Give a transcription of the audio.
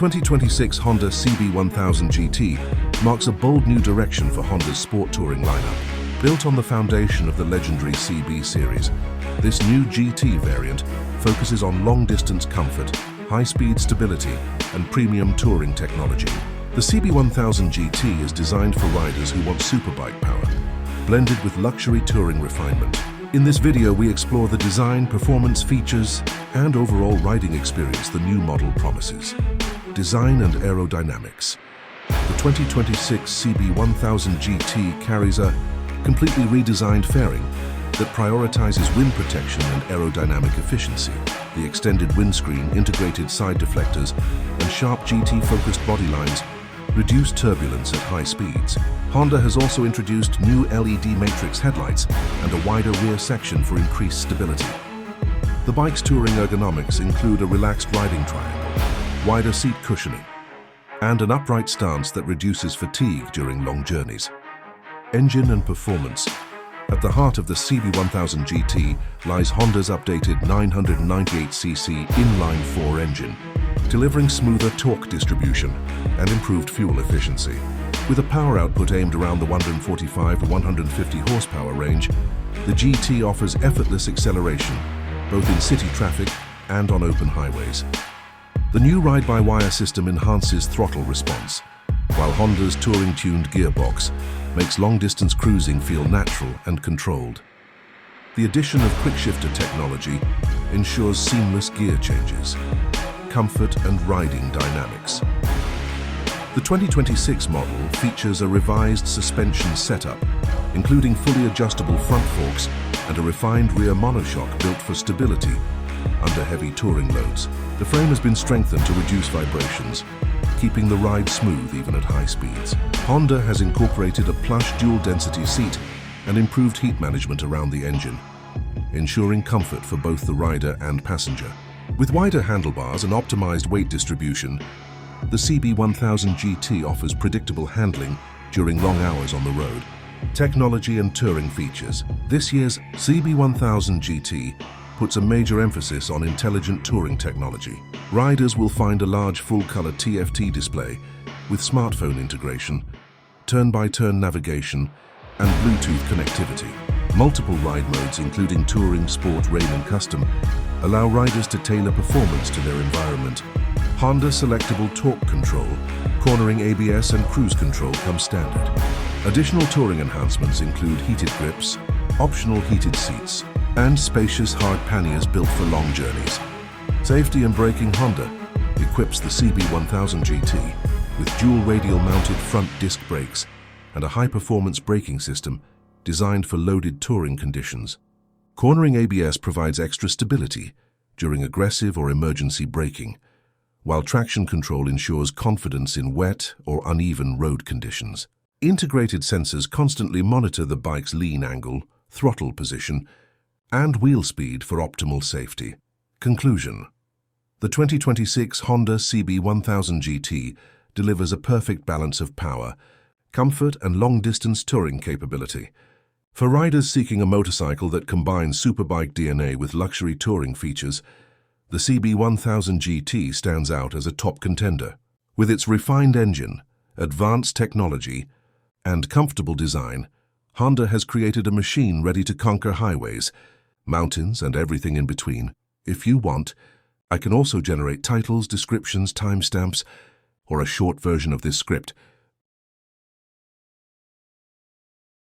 2026 Honda CB1000GT marks a bold new direction for Honda's sport touring lineup. Built on the foundation of the legendary CB series, this new GT variant focuses on long-distance comfort, high-speed stability, and premium touring technology. The CB1000GT is designed for riders who want superbike power, blended with luxury touring refinement. In this video, we explore the design, performance, features, and overall riding experience the new model promises. Design and aerodynamics. The 2026 CB1000GT carries a completely redesigned fairing that prioritizes wind protection and aerodynamic efficiency. The extended windscreen, integrated side deflectors, and sharp GT-focused body lines reduce turbulence at high speeds. Honda has also introduced new LED matrix headlights and a wider rear section for increased stability. The bike's touring ergonomics include a relaxed riding triangle, wider seat cushioning, and an upright stance that reduces fatigue during long journeys. Engine and performance. At the heart of the CB1000GT lies Honda's updated 998cc inline-four engine, delivering smoother torque distribution and improved fuel efficiency. With a power output aimed around the 145 to 150 horsepower range, the GT offers effortless acceleration, both in city traffic and on open highways. The new ride-by-wire system enhances throttle response, while Honda's touring-tuned gearbox makes long-distance cruising feel natural and controlled. The addition of quick-shifter technology ensures seamless gear changes, comfort and riding dynamics. The 2026 model features a revised suspension setup, including fully adjustable front forks and a refined rear monoshock built for stability under heavy touring loads. The frame has been strengthened to reduce vibrations, keeping the ride smooth even at high speeds. Honda has incorporated a plush dual-density seat and improved heat management around the engine, ensuring comfort for both the rider and passenger. With wider handlebars and optimized weight distribution, the CB1000GT offers predictable handling during long hours on the road. Technology and touring features. This year's CB1000GT puts a major emphasis on intelligent touring technology. Riders will find a large full-color TFT display with smartphone integration, turn-by-turn navigation, and Bluetooth connectivity. Multiple ride modes, including touring, sport, rain, and custom, allow riders to tailor performance to their environment. Honda selectable torque control, cornering ABS, and cruise control come standard. Additional touring enhancements include heated grips, optional heated seats, and spacious hard panniers built for long journeys. Safety and braking. Honda equips the CB1000GT with dual radial mounted front disc brakes and a high-performance braking system designed for loaded touring conditions. Cornering ABS provides extra stability during aggressive or emergency braking, while traction control ensures confidence in wet or uneven road conditions. Integrated sensors constantly monitor the bike's lean angle, throttle position, and wheel speed for optimal safety. Conclusion. The 2026 Honda CB1000GT delivers a perfect balance of power, comfort, and long-distance touring capability. For riders seeking a motorcycle that combines superbike DNA with luxury touring features, the CB1000GT stands out as a top contender. With its refined engine, advanced technology, and comfortable design, Honda has created a machine ready to conquer highways, mountains, and everything in between. If you want, I can also generate titles, descriptions, timestamps, or a short version of this script